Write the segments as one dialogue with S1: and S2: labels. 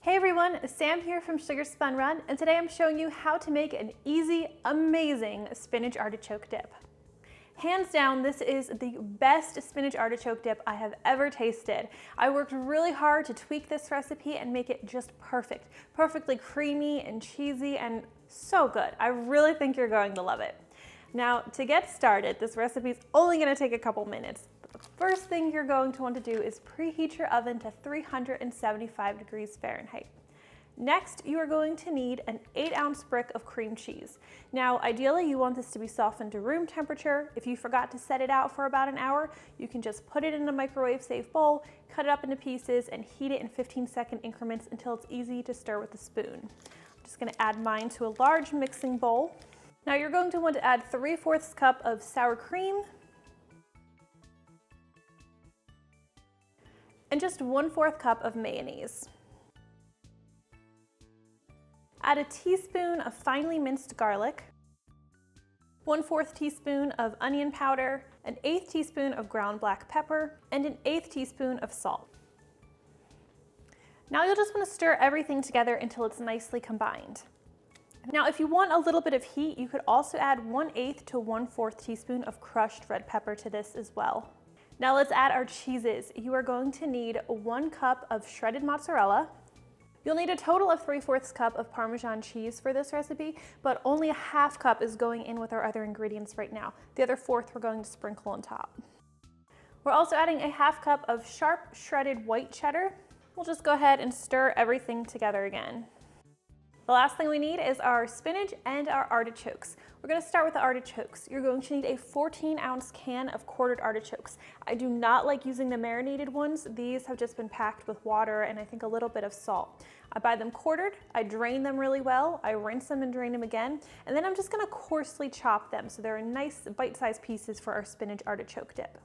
S1: Hey everyone, Sam here from Sugar Spun Run, and today I'm showing you how to make an easy, amazing spinach artichoke dip. Hands down, this is the best spinach artichoke dip I have ever tasted. I worked really hard to tweak this recipe and make it just perfect. Perfectly creamy and cheesy and so good. I really think you're going to love it. Now, to get started, this recipe is only going to take a couple minutes. The first thing you're going to want to do is preheat your oven to 375 degrees Fahrenheit. Next, you are going to need an 8-ounce brick of cream cheese. Now, ideally, you want this to be softened to room temperature. If you forgot to set it out for about an hour, you can just put it in a microwave-safe bowl, cut it up into pieces, and heat it in 15-second increments until it's easy to stir with a spoon. I'm just going to add mine to a large mixing bowl. Now, you're going to want to add 3/4 cup of sour cream, and just 1/4 cup of mayonnaise. Add a teaspoon of finely minced garlic, 1/4 teaspoon of onion powder, an 1/8 teaspoon of ground black pepper, and an 1/8 teaspoon of salt. Now you'll just want to stir everything together until it's nicely combined. Now, if you want a little bit of heat, you could also add 1/8 to 1/4 teaspoon of crushed red pepper to this as well. Now let's add our cheeses. You are going to need 1 cup of shredded mozzarella. You'll need a total of 3/4 cup of Parmesan cheese for this recipe, but only a 1/2 cup is going in with our other ingredients right now. The other 1/4 we're going to sprinkle on top. We're also adding a 1/2 cup of sharp shredded white cheddar. We'll just go ahead and stir everything together again. The last thing we need is our spinach and our artichokes. We're going to start with the artichokes. You're going to need a 14-ounce can of quartered artichokes. I do not like using the marinated ones. These have just been packed with water and I think a little bit of salt. I buy them quartered, I drain them really well, I rinse them and drain them again, and then I'm just going to coarsely chop them so they're nice bite-sized pieces for our spinach artichoke dip.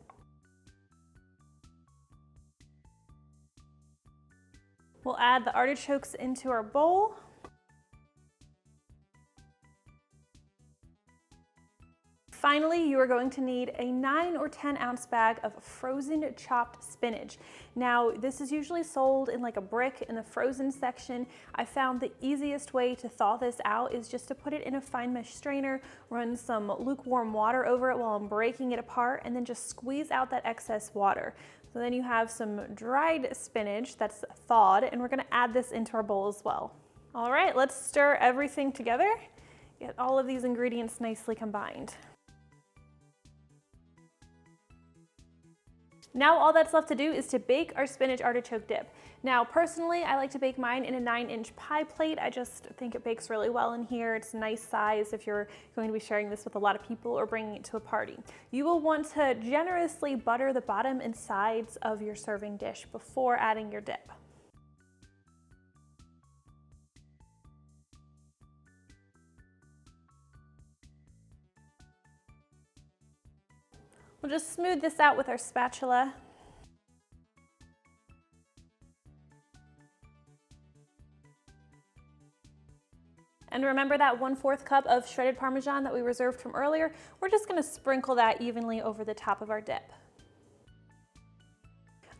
S1: We'll add the artichokes into our bowl. Finally, you are going to need a 9 or 10-ounce bag of frozen chopped spinach. Now, this is usually sold in like a brick in the frozen section. I found the easiest way to thaw this out is just to put it in a fine mesh strainer, run some lukewarm water over it while I'm breaking it apart, and then just squeeze out that excess water. So then you have some dried spinach that's thawed, and we're gonna add this into our bowl as well. All right, let's stir everything together. Get all of these ingredients nicely combined. Now all that's left to do is to bake our spinach artichoke dip. Now personally, I like to bake mine in a 9-inch pie plate. I just think it bakes really well in here. It's a nice size if you're going to be sharing this with a lot of people or bringing it to a party. You will want to generously butter the bottom and sides of your serving dish before adding your dip. We'll just smooth this out with our spatula. And remember that 1/4 cup of shredded Parmesan that we reserved from earlier? We're just gonna sprinkle that evenly over the top of our dip.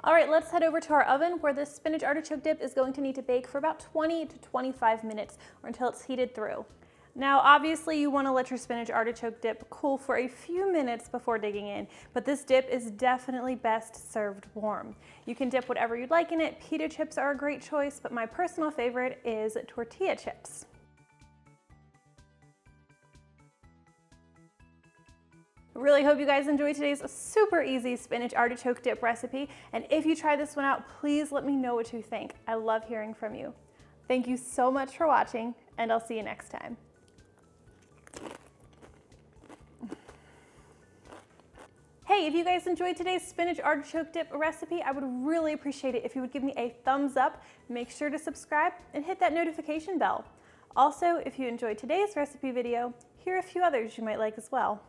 S1: All right, let's head over to our oven where this spinach artichoke dip is going to need to bake for about 20 to 25 minutes or until it's heated through. Now, obviously you want to let your spinach artichoke dip cool for a few minutes before digging in, but this dip is definitely best served warm. You can dip whatever you'd like in it. Pita chips are a great choice, but my personal favorite is tortilla chips. I really hope you guys enjoyed today's super easy spinach artichoke dip recipe, and if you try this one out, please let me know what you think. I love hearing from you. Thank you so much for watching, and I'll see you next time. Hey, if you guys enjoyed today's spinach artichoke dip recipe, I would really appreciate it if you would give me a thumbs up, make sure to subscribe, and hit that notification bell. Also, if you enjoyed today's recipe video, here are a few others you might like as well.